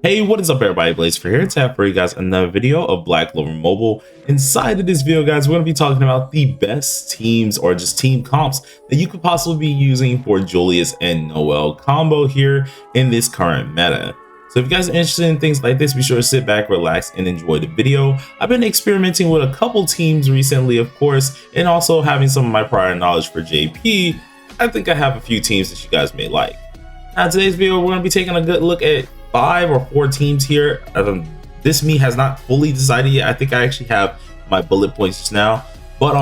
Hey, what is up everybody, Bladecifer here to have for you guys another video of Black Clover Mobile. Inside of this video, guys, we're going to be talking about the best teams or just team comps that you could possibly be using for Julius and Noelle combo here in this current meta. So if you guys are interested in things like this, be sure to sit back, relax, and enjoy the video. I've been experimenting with a couple teams recently, of course, and also having some of my prior knowledge for JP. I think I have a few teams that you guys may like. Now, in today's video, we're going to be taking a good look at 5 or 4 teams here. This me has not fully decided yet. I think I actually have my bullet points just now, but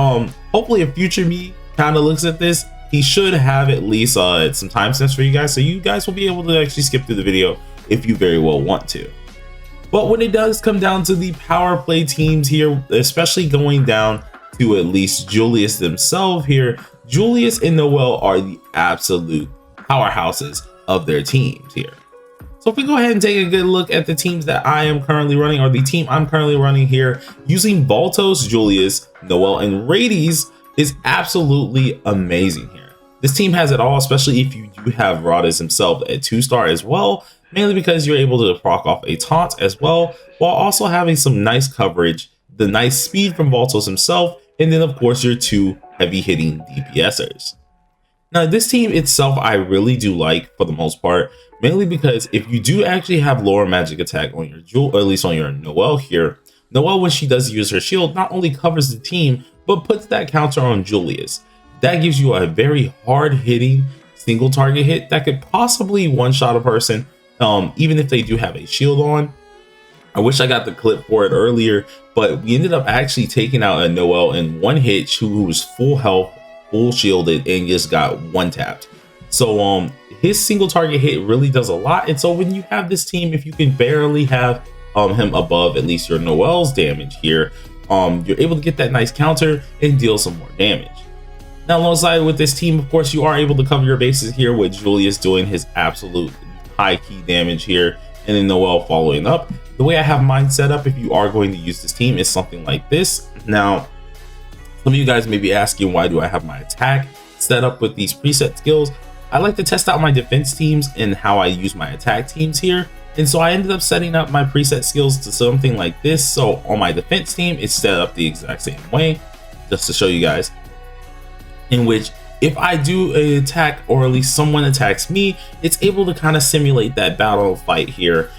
hopefully a future me kind of looks at this. He should have at least some timestamps for you guys, so you guys will be able to actually skip through the video if you very well want to. But when it does come down to the power play teams here, especially going down to at least Julius themselves here, Julius and Noelle are the absolute powerhouses of their teams here. So if we go ahead and take a good look at the teams that I am currently running, or the team I'm currently running here, using Baltos, Julius, Noelle, and Rades is absolutely amazing here. This team has it all, especially if you do have Rades himself at 2-star as well, mainly because you're able to proc off a taunt as well, while also having some nice coverage, the nice speed from Baltos himself, and then of course your 2 heavy hitting DPSers. Now, this team itself, I really do like for the most part, mainly because if you do actually have lower magic attack on your Jewel, or at least on your Noelle here, Noelle, when she does use her shield, not only covers the team, but puts that counter on Julius. That gives you a very hard hitting single target hit that could possibly one-shot a person, even if they do have a shield on. I wish I got the clip for it earlier, but we ended up actually taking out a Noelle in one hit who was full health, full shielded, and just got one tapped. So his single target hit really does a lot. And so when you have this team, if you can barely have him above at least your Noelle's damage here, you're able to get that nice counter and deal some more damage. Now, alongside with this team, of course, you are able to cover your bases here with Julius doing his absolute high key damage here, and then Noelle following up. The way I have mine set up, if you are going to use this team, is something like this. Now, some of you guys may be asking, why do I have my attack set up with these preset skills? I like to test out my defense teams and how I use my attack teams here. And so I ended up setting up my preset skills to something like this. So on my defense team, it's set up the exact same way, just to show you guys, in which if I do an attack, or at least someone attacks me, it's able to kind of simulate that battle fight here,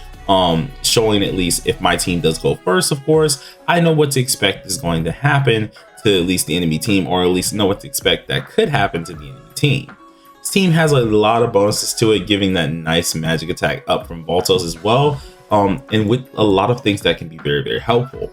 showing at least if my team does go first, of course, I know what to expect is going to happen to at least the enemy team, or at least know what to expect that could happen to the enemy team. This team has a lot of bonuses to it, giving that nice magic attack up from Baltos as well, and with a lot of things that can be very, very helpful.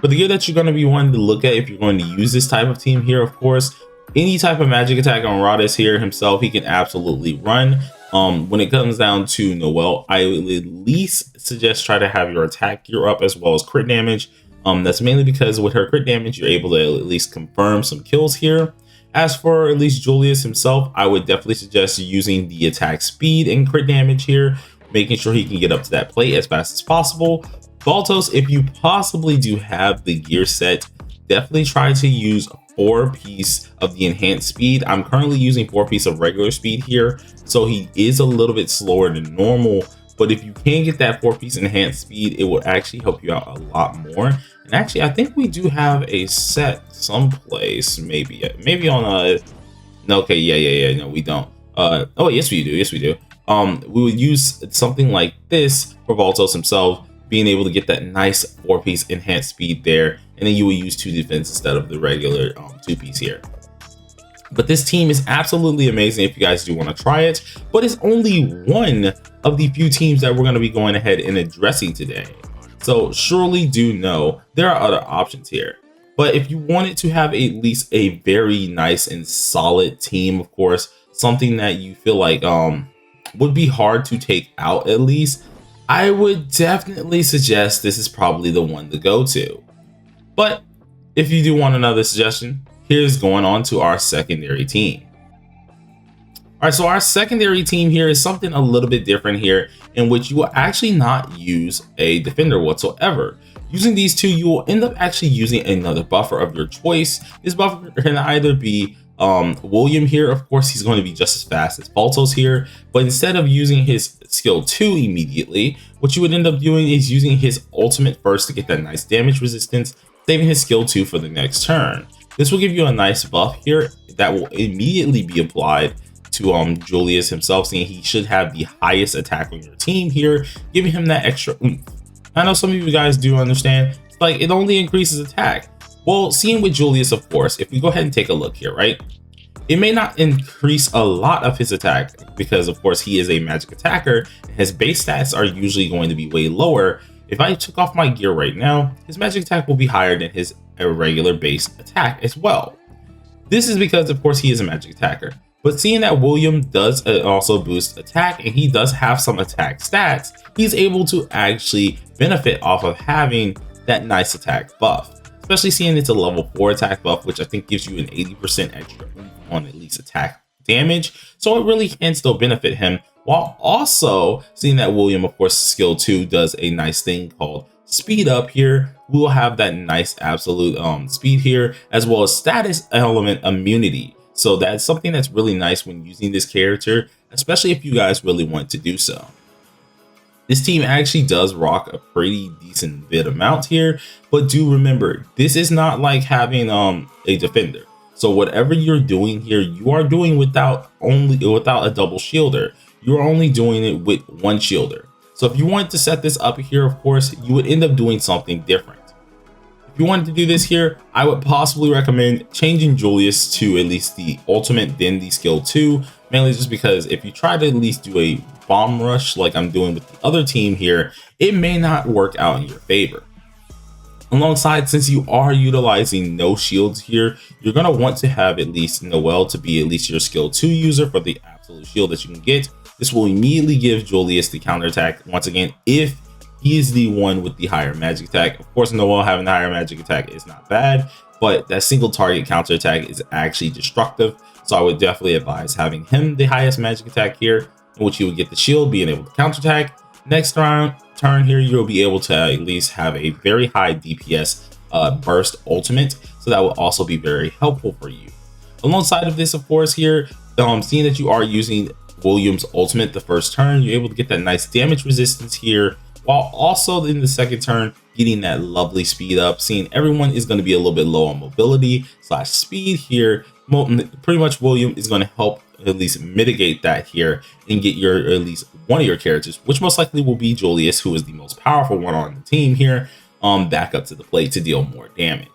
But the gear that you're going to be wanting to look at if you're going to use this type of team here, of course, any type of magic attack on Rades here himself, he can absolutely run. When it comes down to Noelle, I would at least suggest try to have your attack gear up as well as crit damage. That's mainly because with her crit damage, you're able to at least confirm some kills here. As for at least Julius himself, I would definitely suggest using the attack speed and crit damage here, making sure he can get up to that plate as fast as possible. Baltos, if you possibly do have the gear set, definitely try to use 4-piece of the enhanced speed. I'm currently using 4-piece of regular speed here, so he is a little bit slower than normal. But if you can get that 4-piece enhanced speed, it will actually help you out a lot more. And actually, I think we do have a set someplace, maybe on a, no, okay, yeah, no, we don't. Oh, yes, we do. We would use something like this for Baltos himself, being able to get that nice 4-piece enhanced speed there. And then you will use 2 defense instead of the regular 2-piece here. But this team is absolutely amazing if you guys do want to try it, but it's only one of the few teams that we're going to be going ahead and addressing today. So surely do know there are other options here. But if you wanted to have at least a very nice and solid team, of course, something that you feel like would be hard to take out at least, I would definitely suggest this is probably the one to go to. But if you do want another suggestion, here's going on to our secondary team. All right, so our secondary team here is something a little bit different here, in which you will actually not use a defender whatsoever. Using these two, you will end up actually using another buffer of your choice. This buffer can either be William here, of course, he's going to be just as fast as Baltos here, but instead of using his skill 2 immediately, what you would end up doing is using his ultimate first to get that nice damage resistance, saving his skill 2 for the next turn. This will give you a nice buff here that will immediately be applied to Julius himself, seeing he should have the highest attack on your team here, giving him that extra oomph. I know some of you guys do understand, like, it only increases attack. Well, seeing with Julius, of course, if we go ahead and take a look here, right? It may not increase a lot of his attack because, of course, he is a magic attacker. His base stats are usually going to be way lower. If I took off my gear right now, his magic attack will be higher than his regular base attack as well. This is because, of course, he is a magic attacker. But seeing that William does also boost attack and he does have some attack stats, he's able to actually benefit off of having that nice attack buff. Especially seeing it's a level 4 attack buff, which I think gives you an 80% extra on at least attack damage. So it really can still benefit him, while also seeing that William, of course, skill 2 does a nice thing called speed up here. We will have that nice absolute speed here, as well as status element immunity. So that's something that's really nice when using this character, especially if you guys really want to do so. This team actually does rock a pretty decent bit amount here, but do remember, this is not like having a defender. So whatever you're doing here, you are doing without a double shielder. You're only doing it with one shielder. So if you wanted to set this up here, of course, you would end up doing something different. If you wanted to do this here, I would possibly recommend changing Julius to at least the ultimate, then the skill 2, mainly just because if you try to at least do a bomb rush like I'm doing with the other team here, it may not work out in your favor. Alongside, since you are utilizing no shields here, you're going to want to have at least Noelle to be at least your skill 2 user for the absolute shield that you can get. This will immediately give Julius the counterattack once again if he is the one with the higher magic attack. Of course, Noelle having the higher magic attack is not bad, but that single target counterattack is actually destructive. So I would definitely advise having him the highest magic attack here, in which you would get the shield, being able to counterattack. Next turn here, you'll be able to at least have a very high DPS burst ultimate. So that will also be very helpful for you. Alongside of this, of course, here, seeing that you are using William's ultimate the first turn, you're able to get that nice damage resistance here, while also in the second turn getting that lovely speed up. Seeing everyone is going to be a little bit low on mobility / speed here, pretty much William is going to help at least mitigate that here and get your at least one of your characters, which most likely will be Julius, who is the most powerful one on the team here, back up to the plate to deal more damage.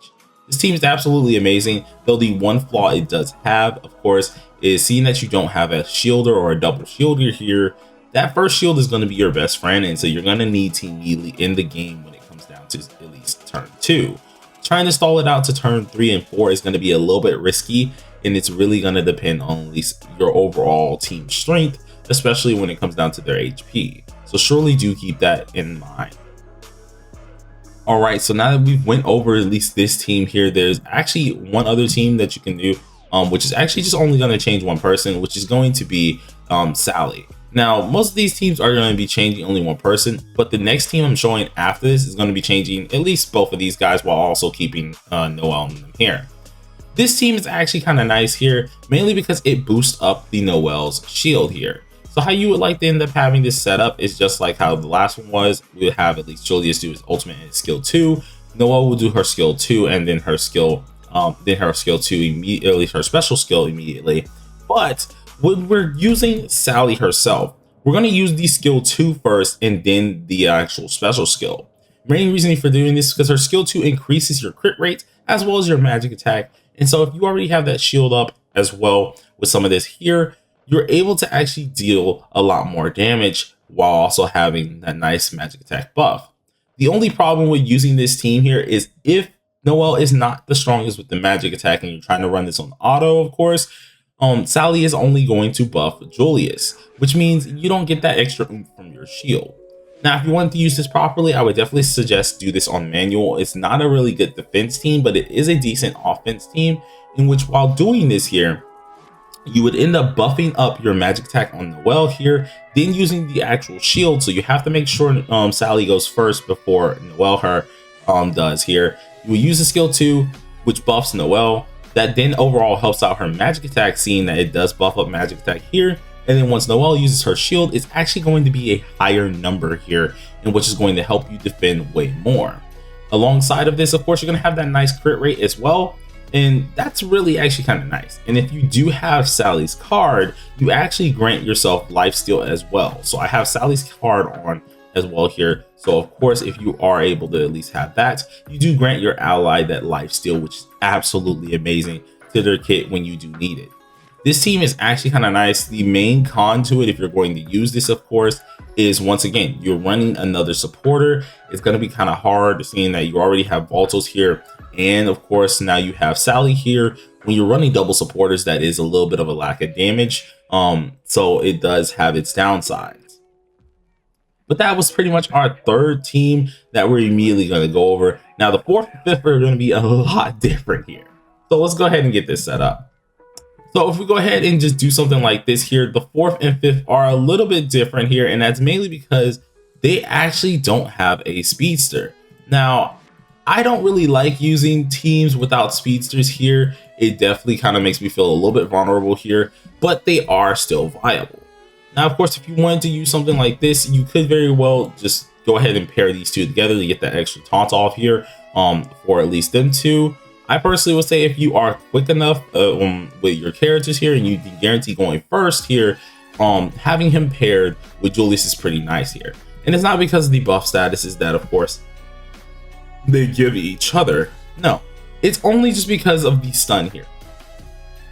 This team is absolutely amazing, though the one flaw it does have, of course, is seeing that you don't have a shielder or a double shielder here. That first shield is going to be your best friend, and so you're going to need to immediately end the game when it comes down to at least turn 2. Trying to stall it out to turn 3 and 4 is going to be a little bit risky, and it's really going to depend on at least your overall team strength, especially when it comes down to their HP. So surely do keep that in mind. All right, so now that we've went over at least this team here, there's actually one other team that you can do, which is actually just only going to change one person, which is going to be Sally. Now, most of these teams are going to be changing only one person, but the next team I'm showing after this is going to be changing at least both of these guys while also keeping Noelle in them here. This team is actually kind of nice here, mainly because it boosts up the Noelle's shield here. So how you would like to end up having this set up is just like how the last one was. We would have at least Julius do his ultimate and his skill 2. Noelle will do her skill 2 and then her skill 2 immediately, at least her special skill immediately. But when we're using Sally herself, we're going to use the skill 2 first and then the actual special skill. Main reasoning for doing this is because her skill 2 increases your crit rate as well as your magic attack. And so if you already have that shield up as well with some of this here, you're able to actually deal a lot more damage while also having that nice magic attack buff. The only problem with using this team here is if Noelle is not the strongest with the magic attack and you're trying to run this on auto, of course, Sally is only going to buff Julius, which means you don't get that extra oomph from your shield. Now, if you want to use this properly, I would definitely suggest do this on manual. It's not a really good defense team, but it is a decent offense team, in which while doing this here, you would end up buffing up your magic attack on Noelle here, then using the actual shield. So you have to make sure Sally goes first before Noelle does here. You will use the skill 2, which buffs Noelle. That then overall helps out her magic attack, seeing that it does buff up magic attack here. And then once Noelle uses her shield, it's actually going to be a higher number here, and which is going to help you defend way more. Alongside of this, of course, you're going to have that nice crit rate as well, and that's really actually kind of nice. And if you do have Sally's card, you actually grant yourself lifesteal as well. So I have Sally's card on as well here. So of course, if you are able to at least have that, you do grant your ally that lifesteal, which is absolutely amazing to their kit when you do need it. This team is actually kind of nice. The main con to it, if you're going to use this, of course, is once again, you're running another supporter. It's going to be kind of hard, seeing that you already have Baltos here. And of course, now you have Sally here. When you're running double supporters, that is a little bit of a lack of damage. So it does have its downsides. But that was pretty much our third team that we're immediately going to go over. Now, the fourth and fifth are going to be a lot different here. So let's go ahead and get this set up. So if we go ahead and just do something like this here, the fourth and fifth are a little bit different here, and that's mainly because they actually don't have a speedster. Now, I don't really like using teams without speedsters here. It definitely kind of makes me feel a little bit vulnerable here, but they are still viable. Now, of course, if you wanted to use something like this, you could very well just go ahead and pair these two together to get that extra taunt off here, for at least them two. I personally would say if you are quick enough with your characters here and you can guarantee going first here, having him paired with Julius is pretty nice here. And it's not because of the buff status is that, of course, they give each other. No, it's only just because of the stun here.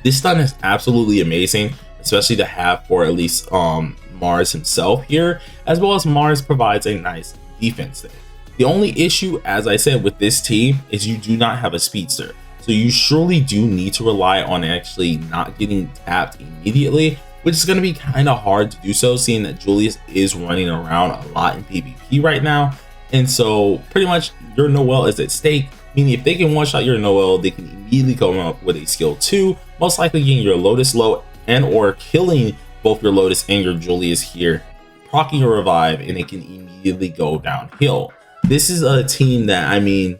This stun is absolutely amazing, especially to have for at least Mars himself here, as well as Mars provides a nice defense there. The only issue, as I said, with this team is you do not have a speedster. So you surely do need to rely on actually not getting tapped immediately, which is going to be kind of hard to do so, seeing that Julius is running around a lot in PvP right now. And so pretty much your Noelle is at stake, meaning if they can one-shot your Noelle, they can immediately come up with a skill 2, most likely getting your Lotus low and or killing both your Lotus and your Julius here, proccing your revive, and it can immediately go downhill. This is a team that, I mean,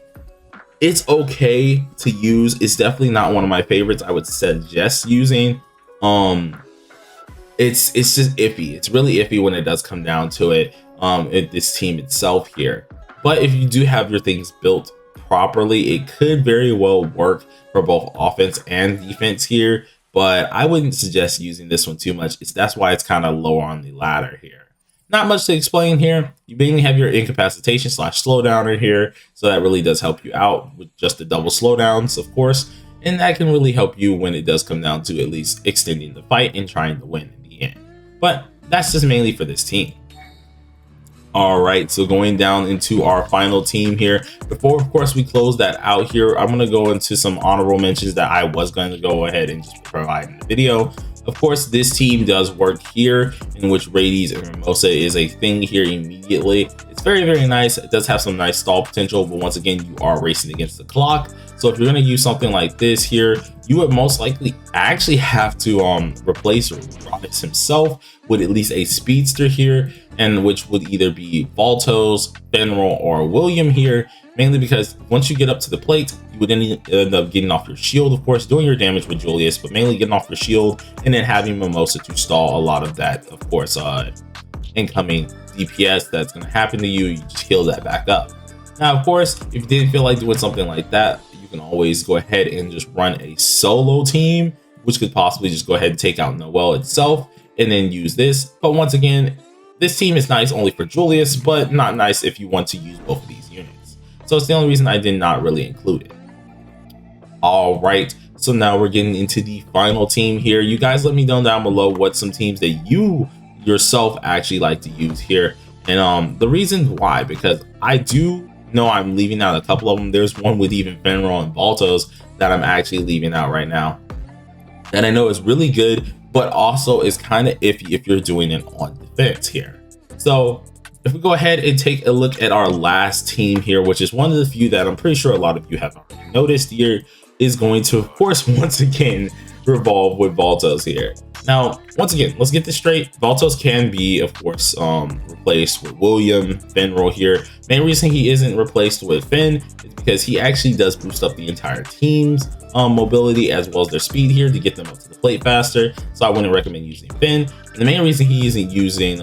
it's okay to use. It's definitely not one of my favorites I would suggest using. It's just iffy. It's really iffy when it does come down to it, this team itself here. But if you do have your things built properly, it could very well work for both offense and defense here. But I wouldn't suggest using this one too much. That's why it's kind of lower on the ladder here. Not much to explain here. You mainly have your incapacitation / slowdowner here, so that really does help you out with just the double slowdowns, of course, and that can really help you when it does come down to at least extending the fight and trying to win in the end. But that's just mainly for this team. All right, so going down into our final team here. Before, of course, we close that out here, I'm going to go into some honorable mentions that I was going to go ahead and just provide in the video. Of course, this team does work here, in which Rades and Mimosa is a thing here immediately. It's very, very nice. It does have some nice stall potential, but once again, you are racing against the clock. So if you're going to use something like this here, you would most likely actually have to replace Rades himself with at least a speedster here, and which would either be Baltos, FINRAL, or William here, mainly because once you get up to the plate, you would end up getting off your shield, of course, doing your damage with Julius, but mainly getting off your shield, and then having Mimosa to stall a lot of that, of course, incoming DPS that's going to happen to you. You just heal that back up. Now, of course, if you didn't feel like doing something like that, you can always go ahead and just run a solo team, which could possibly just go ahead and take out Noelle itself and then use this. But once again, this team is nice only for Julius, but not nice if you want to use both of these units. So it's the only reason I did not really include it. All right, so now we're getting into the final team here. You guys let me know down below what some teams that you yourself actually like to use here. And the reason why, because I do know I'm leaving out a couple of them. There's one with even FINRAL and Baltos that I'm actually leaving out right now. And I know it's really good, but also is kind of iffy if you're doing it on defense here. So if we go ahead and take a look at our last team here, which is one of the few that I'm pretty sure a lot of you have already noticed here, is going to, of course, once again, revolve with Voltos here. Now, once again, let's get this straight. Voltos can be, of course, replaced with William, FINRAL here. Main reason he isn't replaced with Finn is because he actually does boost up the entire team's mobility as well as their speed here to get them up to the plate faster. So I wouldn't recommend using Finn. And the main reason he isn't using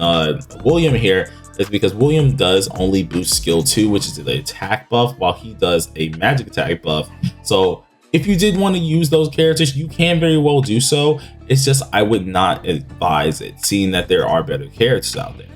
William here is because William does only boost skill 2, which is the attack buff, while he does a magic attack buff. So if you did want to use those characters, you can very well do so. It's just I would not advise it, seeing that there are better characters out there.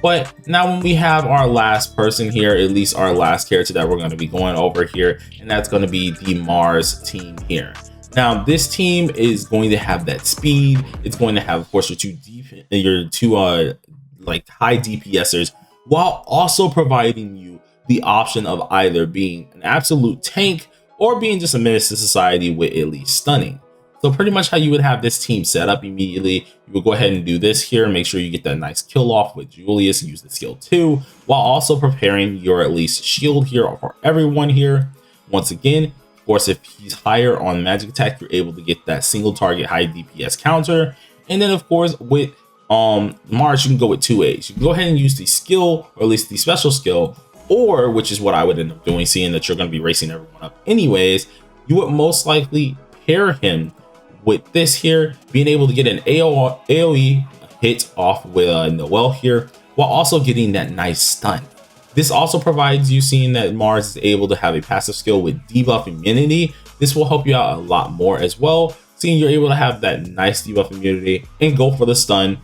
But now when we have our last person here, at least our last character that we're going to be going over here, and that's going to be the Mars team here. Now this team is going to have that speed. It's going to have, of course, your two like high DPSers, while also providing you the option of either being an absolute tank or being just a menace to society with at least stunning. So pretty much how you would have this team set up immediately, you would go ahead and do this here, make sure you get that nice kill off with Julius, use the skill 2, while also preparing your at least shield here for everyone here. Once again, of course, if he's higher on magic attack, you're able to get that single target high DPS counter. And then of course with Mars, you can go with 2 A's. You can go ahead and use the skill, or at least the special skill, or, which is what I would end up doing, seeing that you're going to be racing everyone up anyways, you would most likely pair him with this here, being able to get an AoE hit off with Noelle here, while also getting that nice stun. This also provides you, seeing that Mars is able to have a passive skill with debuff immunity. This will help you out a lot more as well, seeing you're able to have that nice debuff immunity and go for the stun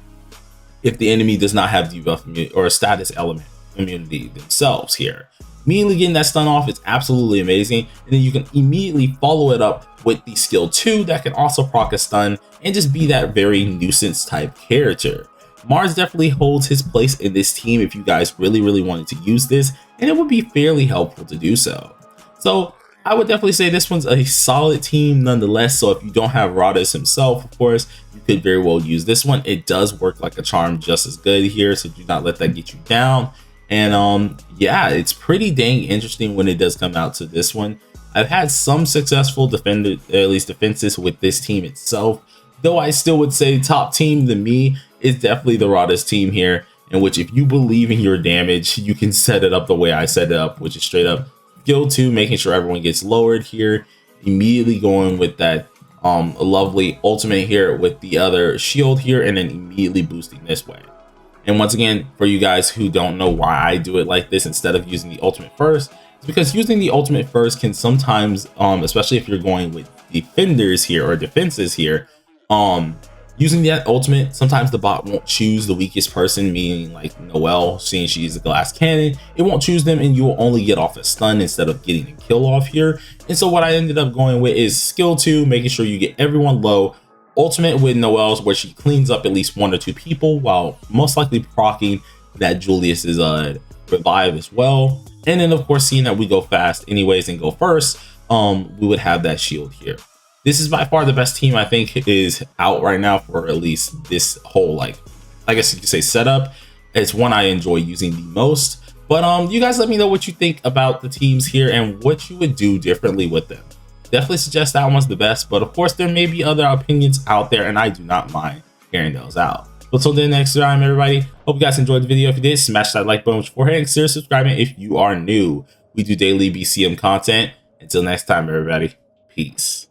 if the enemy does not have debuff immunity or a status element immunity themselves here. Immediately getting that stun off is absolutely amazing, and then you can immediately follow it up with the skill 2 that can also proc a stun and just be that very nuisance type character. Mars definitely holds his place in this team if you guys really wanted to use this, and it would be fairly helpful to do so. So I would definitely say this one's a solid team nonetheless. So if you don't have Radis himself, of course, you could very well use this one. It does work like a charm just as good here, so do not let that get you down. And yeah, it's pretty dang interesting when it does come out to this one. I've had some successful defenses with this team itself, though I still would say top team to me is definitely the Radis team here, in which if you believe in your damage, you can set it up the way I set it up, which is straight up skill 2, making sure everyone gets lowered here, immediately going with that lovely ultimate here with the other shield here, and then immediately boosting this way. And once again, for you guys who don't know why I do it like this instead of using the ultimate first, it's because using the ultimate first can sometimes, especially if you're going with defenders here or defenses here, using that ultimate, sometimes the bot won't choose the weakest person, meaning like Noelle, seeing she's a glass cannon, it won't choose them, and you will only get off a stun instead of getting a kill off here. And so what I ended up going with is skill 2, making sure you get everyone low. Ultimate with Noelle's, where she cleans up at least 1 or 2 people, while most likely proccing that Julius's revive as well. And then of course, seeing that we go fast anyways and go first, we would have that shield here. This is by far the best team I think is out right now for at least this whole, like, I guess you could say setup. It's one I enjoy using the most. But you guys let me know what you think about the teams here and what you would do differently with them. Definitely suggest that one's the best, but of course there may be other opinions out there, and I do not mind hearing those out. But until the next time, everybody, hope you guys enjoyed the video. If you did, smash that like button beforehand and consider subscribing if you are new. We do daily BCM content. Until next time, everybody, peace.